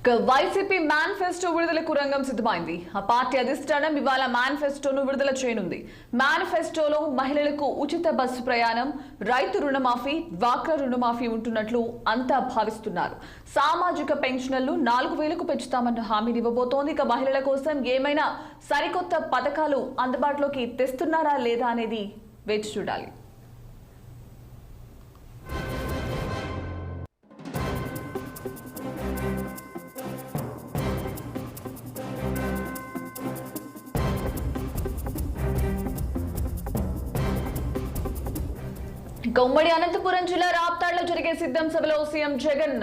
YCP manifesto విడుదలకు రంగం సిద్ధమైంది. ఆ పార్టీ అధిష్టానం ఇవాళ మేనిఫెస్టోను విడుదల చేయనుంది. మేనిఫెస్టోలో మహిళలకు ఉచిత బస్సు ప్రయాణం, రైతు రుణమాఫీ, డ్వాక్రా రుణమాఫీ ఉంటున్నట్లు అంతా భావిస్తున్నారు. సామాజిక పెన్షన్లు 4,000కు పెంచుతామన్న హామీని ఇవ్వబోతోంది. ఇక మహిళల కోసం ఏమైనా సరికొత్త పథకాలు అందుబాటులోకి తెస్తున్నారా లేదా అనేది వేచి చూడాలి. ఉమ్మడి అనంతపురం జిల్లా రాప్తాడులో జరిగే సిద్ధం సభలో సీఎం జగన్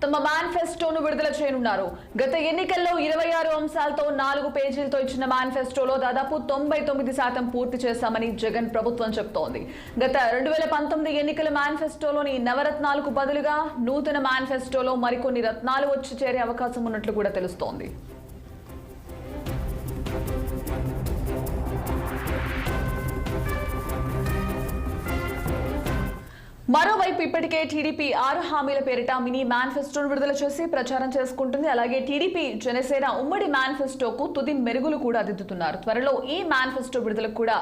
తమ మేనిఫెస్టోను విడుదల చేయనున్నారు. గత ఎన్నికల్లో 26 అంశాలతో 4 పేజీలతో ఇచ్చిన మేనిఫెస్టోలో దాదాపు 99% పూర్తి చేశామని జగన్ ప్రభుత్వం చెబుతోంది. గత 2019 ఎన్నికల మేనిఫెస్టోలోని నవరత్నాలకు బదులుగా నూతన మేనిఫెస్టోలో మరికొన్ని రత్నాలు వచ్చి చేరే అవకాశం ఉన్నట్లు కూడా తెలుస్తోంది. మరోవైపు ఇప్పటికే టీడీపీ 6 హామీల పేరిట మినీ మేనిఫెస్టోను విడుదల చేసి ప్రచారం చేసుకుంటుంది. అలాగే టీడీపీ, జనసేన ఉమ్మడి మేనిఫెస్టోకు తుది మెరుగులు కూడా దిద్దుతున్నారు. త్వరలో ఈ మేనిఫెస్టో విడుదలకు కూడా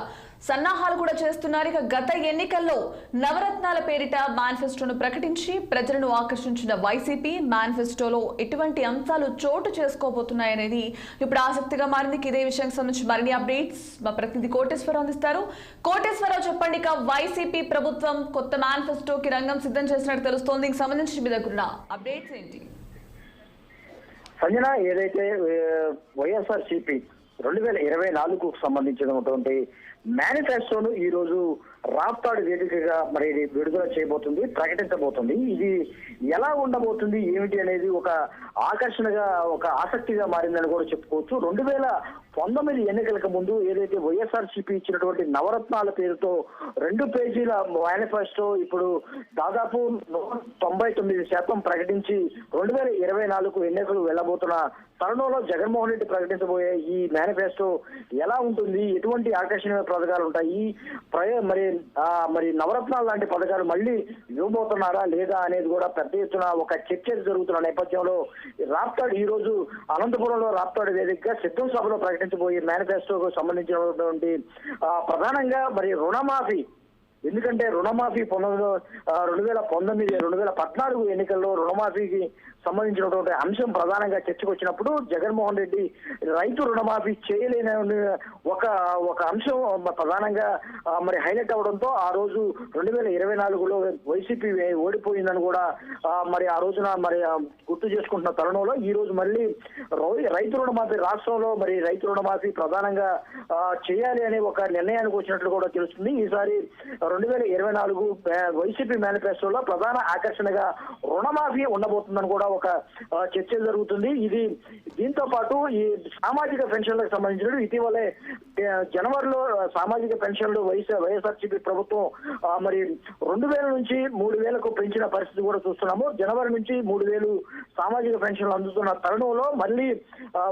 సన్నాహాలు కూడా చేస్తున్నారు. ఇక గత ఎన్నికల్లో నవరత్నాల పేరిట మేనిఫెస్టోను ప్రకటించి ప్రజలను ఆకర్షించిన వైసీపీ మేనిఫెస్టోలో ఎటువంటి అంశాలు చోటు చేసుకోబోతున్నాయనేది ఇప్పుడు ఆసక్తిగా మారింది. ఇదే విషయానికి సంబంధించి మరిన్ని అప్డేట్స్ మా ప్రతినిధి కోటేశ్వరరావు అందిస్తారు. కోటేశ్వరరావు, చెప్పండి, ఇక వైసీపీ ప్రభుత్వం కొత్త మేనిఫెస్టోకి రంగం సిద్ధం చేసినట్టు తెలుస్తోంది. దీనికి సంబంధించి మీ దగ్గర అప్డేట్స్ ఏంటి? సంజన, ఏదైతే వైఎస్ఆర్సీపీ 2024కు సంబంధించినటువంటి మేనిఫెస్టోను ఈ రోజు రాప్తాడు వేదికగా మరి విడుదల చేయబోతుంది, ప్రకటించబోతుంది. ఇది ఎలా ఉండబోతుంది, ఏమిటి అనేది ఒక ఆకర్షణగా, ఒక ఆసక్తిగా మారిందని కూడా చెప్పుకోవచ్చు. 2019 ఎన్నికలకు ముందు ఏదైతే వైఎస్ఆర్సీపీ ఇచ్చినటువంటి నవరత్నాల పేరుతో 2 పేజీల మేనిఫెస్టో ఇప్పుడు దాదాపు 99% ప్రకటించి 2024 ఎన్నికలు వెళ్లబోతున్న తరుణంలో జగన్మోహన్ రెడ్డి ప్రకటించబోయే ఈ మేనిఫెస్టో ఎలా ఉంటుంది, ఎటువంటి ఆకర్షణీయ పథకాలు ఉంటాయి, మరి నవరత్నాలు లాంటి పథకాలు మళ్ళీ ఇవ్వబోతున్నారా లేదా అనేది కూడా పెద్ద ఎత్తున ఒక చర్చ జరుగుతున్న నేపథ్యంలో రాప్తాడు ఈ రోజు అనంతపురంలో రాప్తాడు వేదికగా సిద్ధం సభలో ప్రకటించబోయే మేనిఫెస్టోకు సంబంధించినటువంటి ప్రధానంగా మరి రుణమాఫీ. ఎందుకంటే రుణమాఫీ 2019, 2014 ఎన్నికల్లో రుణమాఫీకి సంబంధించినటువంటి అంశం ప్రధానంగా చర్చకు వచ్చినప్పుడు జగన్మోహన్ రెడ్డి రైతు రుణమాఫీ చేయలేని ఒక అంశం ప్రధానంగా మరి హైలైట్ అవడంతో ఆ రోజు 2024లో వైసీపీ ఓడిపోయిందని కూడా మరి ఆ రోజున మరి గుర్తు చేసుకుంటున్న తరుణంలో ఈ రోజు మళ్ళీ రైతు రుణమాఫీ రాష్ట్రంలో మరి రైతు రుణమాఫీ ప్రధానంగా చేయాలి అనే ఒక నిర్ణయానికి వచ్చినట్లు కూడా తెలుస్తుంది. ఈసారి 2024 వైసీపీ మేనిఫెస్టోలో ప్రధాన ఆకర్షణగా రుణమాఫీ ఉండబోతుందని కూడా ఒక చర్చ జరుగుతుంది. దీంతో పాటు ఈ సామాజిక పెన్షన్లకు సంబంధించిన ఇటీవలే జనవరిలో సామాజిక పెన్షన్లు వైఎస్ఆర్సీపీ ప్రభుత్వం మరి 2,000 నుంచి 3,000కు పెంచిన పరిస్థితి కూడా చూస్తున్నాము. జనవరి నుంచి 3,000 సామాజిక పెన్షన్లు అందుతున్న తరుణంలో మళ్ళీ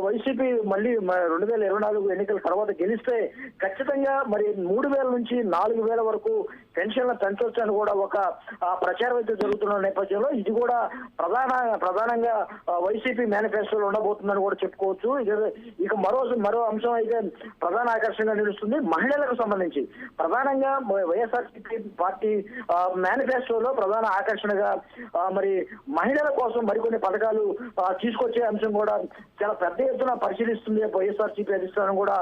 వైసీపీ 2024 ఎన్నికల తర్వాత గెలిస్తే ఖచ్చితంగా మరి 3,000 నుంచి 4,000 వరకు పెన్షన్లు పెంచొచ్చని కూడా ఒక ప్రచారం అయితే జరుగుతున్న నేపథ్యంలో ఇది కూడా ప్రధానంగా వైసీపీ మేనిఫెస్టోలో ఉండబోతుందని కూడా చెప్పుకోవచ్చు. ఇక మరో అంశం అయితే ప్రధాన ఆకర్షణగా నిలుస్తుంది. మహిళలకు సంబంధించి ప్రధానంగా వైఎస్ఆర్సీపీ పార్టీ మేనిఫెస్టోలో ప్రధాన ఆకర్షణగా మరి మహిళల కోసం మరికొన్ని పథకాలు తీసుకొచ్చే అంశం కూడా చాలా పెద్ద ఎత్తున పరిశీలిస్తుంది వైఎస్ఆర్సీపీ అధిష్టానం కూడా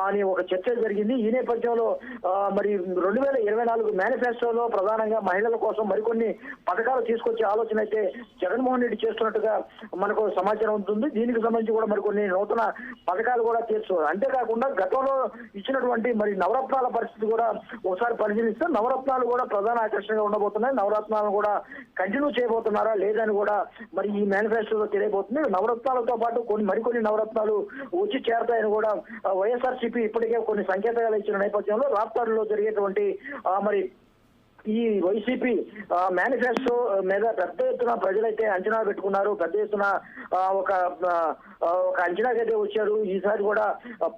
అని ఒక చర్చ జరిగింది. ఈ నేపథ్యంలో మరి 2024 మేనిఫెస్టోలో ప్రధానంగా మహిళల కోసం మరికొన్ని పథకాలు తీసుకొచ్చే ఆలోచన అయితే జగన్మోహన్ రెడ్డి చేస్తున్నట్టుగా మనకు సమాచారం ఉంటుంది. దీనికి సంబంధించి కూడా మరికొన్ని నూతన పథకాలు కూడా తీర్చుకోవాలి. అంతేకాకుండా గతంలో ఇచ్చినటువంటి మరి నవరత్నాల పరిస్థితి కూడా ఒకసారి పరిశీలిస్తే నవరత్నాలు కూడా ప్రధాన ఆకర్షణగా ఉండబోతున్నాయి. నవరత్నాలను కూడా కంటిన్యూ చేయబోతున్నారా లేదని కూడా మరి ఈ మేనిఫెస్టోలో తెలియబోతుంది. నవరత్నాలతో పాటు మరికొన్ని నవరత్నాలు వచ్చి చేరతాయని కూడా వైఎస్ఆర్సీపీ ఇప్పటికే కొన్ని సంకేతాలు ఇచ్చిన నేపథ్యంలో రాప్తాడులో జరిగేటువంటి మరి ఈ వైసీపీ మేనిఫెస్టో మీద పెద్ద ఎత్తున ప్రజలైతే అంచనా పెట్టుకున్నారు. పెద్ద ఎత్తున ఒక అంచనాకైతే వచ్చారు. ఈసారి కూడా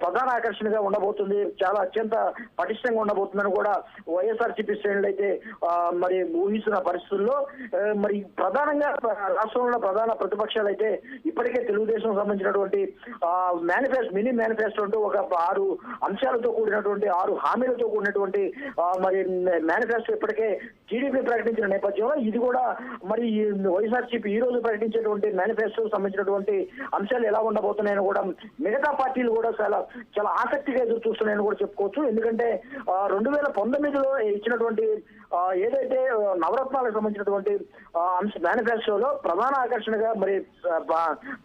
ప్రధాన ఆకర్షణగా ఉండబోతుంది, చాలా అత్యంత పటిష్టంగా ఉండబోతుందని కూడా వైఎస్ఆర్సీపీ శ్రేణులు అయితే మరి ఊహిస్తున్న పరిస్థితుల్లో మరి ప్రధానంగా రాష్ట్రంలో ప్రధాన ప్రతిపక్షాలు అయితే ఇప్పటికే తెలుగుదేశం సంబంధించినటువంటి మినీ మేనిఫెస్టో అంటూ ఒక 6 అంశాలతో కూడినటువంటి 6 హామీలతో కూడినటువంటి మరి మేనిఫెస్టో ఇప్పటికే టీడీపీ ప్రకటించిన నేపథ్యంలో ఇది కూడా మరి వైఎస్ఆర్సీపీ ఈ రోజు ప్రకటించేటువంటి మేనిఫెస్టోకి సంబంధించినటువంటి అంశాలు ఎలా ఉండబోతున్నాయని కూడా మిగతా పార్టీలు కూడా చాలా ఆసక్తిగా ఎదురు చూస్తున్నాయని కూడా చెప్పుకోవచ్చు. ఎందుకంటే 2019లో ఇచ్చినటువంటి ఏదైతే నవరత్నాలకు సంబంధించినటువంటి మేనిఫెస్టోలో ప్రధాన ఆకర్షణగా మరి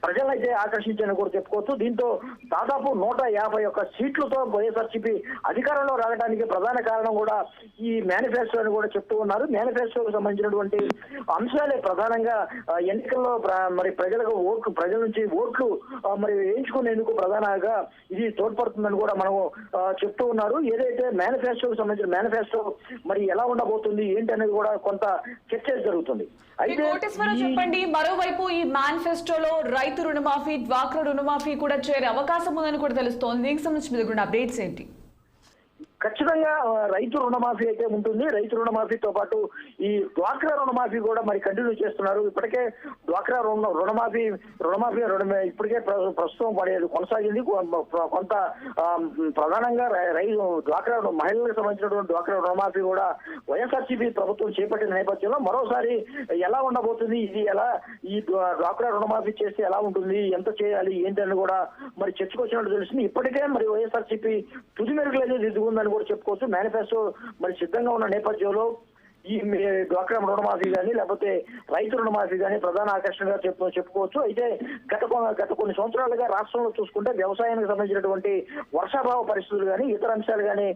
ప్రజలైతే ఆకర్షించారని కూడా చెప్పుకోవచ్చు. దీంతో దాదాపు 151 సీట్లతో వైఎస్ఆర్సీపీ అధికారంలో రావడానికి ప్రధాన కారణం కూడా ఈ మేనిఫెస్టో అని కూడా చెప్తూ ఉన్నారు. మేనిఫెస్టోకు సంబంధించినటువంటి అంశాలే ప్రధానంగా ఎన్నికల్లో మరి ప్రజల నుంచి ఓట్లు మరి వేయించుకునేందుకు ప్రధానంగా ఇది తోడ్పడుతుందని కూడా మనం చెప్తూ ఉన్నారు. ఏదైతే మేనిఫెస్టోకు సంబంధించిన మేనిఫెస్టో మరి ఎలా ఉండబోతుంది ఏంటి అనేది కూడా కొంత చర్చ జరుగుతుంది. అయితే చెప్పండి, మరోవైపు ఈ మేనిఫెస్టోలో రైతు రుణమాఫీ, డ్వాక్రా రుణమాఫీ కూడా చేరే అవకాశం ఉందని కూడా తెలుస్తోంది. దీనికి సంబంధించి మీ దగ్గర అప్డేట్స్ ఏంటి? ఖచ్చితంగా రైతు రుణమాఫీ అయితే ఉంటుంది. రైతు రుణమాఫీతో పాటు ఈ డ్వాక్రా రుణమాఫీ కూడా మరి కంటిన్యూ చేస్తున్నారు. ఇప్పటికే డ్వాక్రా రుణమాఫీ ఇప్పటికే ప్రస్తుతం కొనసాగింది. కొంత ప్రధానంగా డ్వాక్రా మహిళలకు సంబంధించినటువంటి డ్వాక్రా రుణమాఫీ కూడా వైఎస్ఆర్సీపీ ప్రభుత్వం చేపట్టిన నేపథ్యంలో మరోసారి ఎలా ఉండబోతుంది, ఇది ఎలా ఈ డ్వాక్రా రుణమాఫీ చేస్తే ఎలా ఉంటుంది, ఎంత చేయాలి ఏంటని కూడా మరి చర్చకొచ్చినట్టు తెలుస్తుంది. ఇప్పటికే మరి వైఎస్ఆర్సీపీ తుది మెరుగులు అయితే దిద్దుకుందని కూడా చెప్పుకోవచ్చు. మేనిఫెస్టో మరి సిద్ధంగా ఉన్న నేపథ్యంలో ఈ డ్వాక్రా రుణమాఫీ కానీ లేకపోతే రైతు రుణమాఫీ కానీ ప్రధాన ఆకర్షణగా చెప్పుకోవచ్చు. అయితే గత కొన్ని సంవత్సరాలుగా రాష్ట్రంలో చూసుకుంటే వ్యవసాయానికి సంబంధించినటువంటి వర్షాభావ పరిస్థితులు కానీ ఇతర అంశాలు కానీ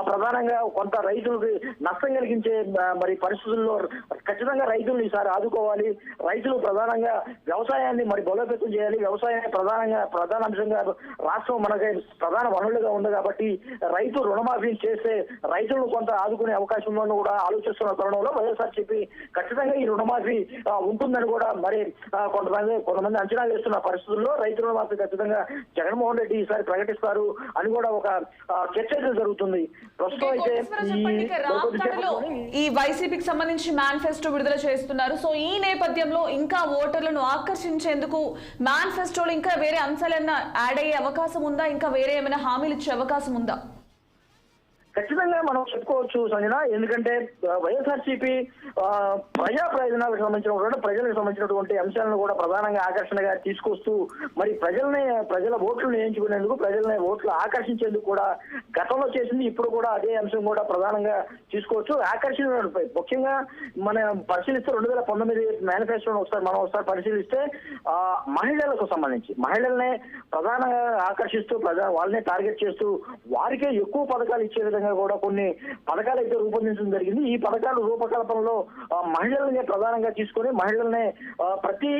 ప్రధానంగా కొంత రైతులకు నష్టం కలిగించే మరి పరిస్థితుల్లో ఖచ్చితంగా రైతులను ఈసారి ఆదుకోవాలి. రైతులు ప్రధానంగా వ్యవసాయాన్ని మరి బలోపేతం చేయాలి. వ్యవసాయాన్ని ప్రధాన అంశంగా రాష్ట్రం మనకి ప్రధాన వనరులుగా ఉంది కాబట్టి రైతు రుణమాఫీ చేస్తే రైతులను కొంత ఆదుకునే అవకాశం ఉందని కూడా ఆలోచిస్తున్న తరుణంలో వైఎస్ఆర్సీపీ ఖచ్చితంగా ఈ రుణమాఫీ ఉంటుందని కూడా మరి కొంతమంది అంచనా వేస్తున్న పరిస్థితుల్లో రైతు రుణమాఫీ ఖచ్చితంగా జగన్మోహన్ రెడ్డి ఈసారి ప్రకటిస్తారు అని కూడా ఒక చర్చ జరుగుతుంది. ప్రస్తుతం అయితే ఈ వైసీపీకి సంబంధించి మేనిఫెస్టో విడుదల చేస్తున్నారు. సో ఈ నేపథ్యంలో ఇంకా ఓటర్లను ఆకర్షించేందుకు మేనిఫెస్టోలో ఇంకా వేరే అంశాలన్నా యాడ్ అయ్యే అవకాశం ఉందా? ఇంకా వేరే ఏమైనా హామీలు ఇచ్చే అవకాశం ఉందా? ఖచ్చితంగా మనం చెప్పుకోవచ్చు సంజన. ఎందుకంటే వైఎస్ఆర్సీపీ ప్రజా ప్రయోజనాలకు సంబంధించిన ప్రజలకు సంబంధించినటువంటి అంశాలను కూడా ప్రధానంగా ఆకర్షణగా తీసుకొస్తూ మరి ప్రజల ఓట్లు వేయించుకునేందుకు ప్రజలని ఓట్లు ఆకర్షించేందుకు కూడా గతంలో చేసింది. ఇప్పుడు కూడా అదే అంశం కూడా ప్రధానంగా తీసుకోవచ్చు. ముఖ్యంగా మనం పరిశీలిస్తే 2019 మేనిఫెస్టోను ఒకసారి పరిశీలిస్తే మహిళలకు సంబంధించి మహిళల్ని ప్రధానంగా ఆకర్షిస్తూ వాళ్ళనే టార్గెట్ చేస్తూ వారికే ఎక్కువ పథకాలు ఇచ్చే విధంగా కూడా కొన్ని పథకాలు అయితే రూపొందించడం జరిగింది. ఈ పథకాల రూపకల్పనలో మహిళలనే ప్రధానంగా తీసుకొని మహిళలనే ప్రతి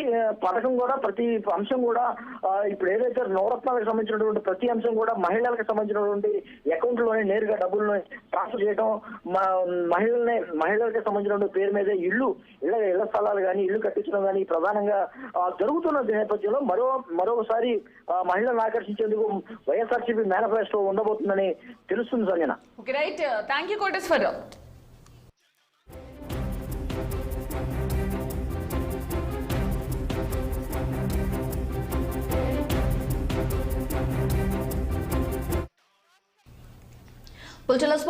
పథకం కూడా ప్రతి అంశం కూడా ఇప్పుడు ఏదైతే నవరత్నాలకు సంబంధించినటువంటి ప్రతి అంశం కూడా మహిళలకు సంబంధించినటువంటి అకౌంట్ లోనే నేరుగా డబ్బులను ట్రాన్స్ఫర్ చేయడం, మహిళలకు సంబంధించినటువంటి పేరు మీద ఇళ్ల స్థలాలు కానీ ఇళ్లు కట్టించడం కానీ ప్రధానంగా జరుగుతున్న నేపథ్యంలో మరోసారి మహిళలను ఆకర్షించేందుకు వైఎస్ఆర్సీపీ మేనిఫెస్టో ఉండబోతుందని తెలుస్తుంది Sanjana. Okay, right. Thank you, Koteswara. Well, tell us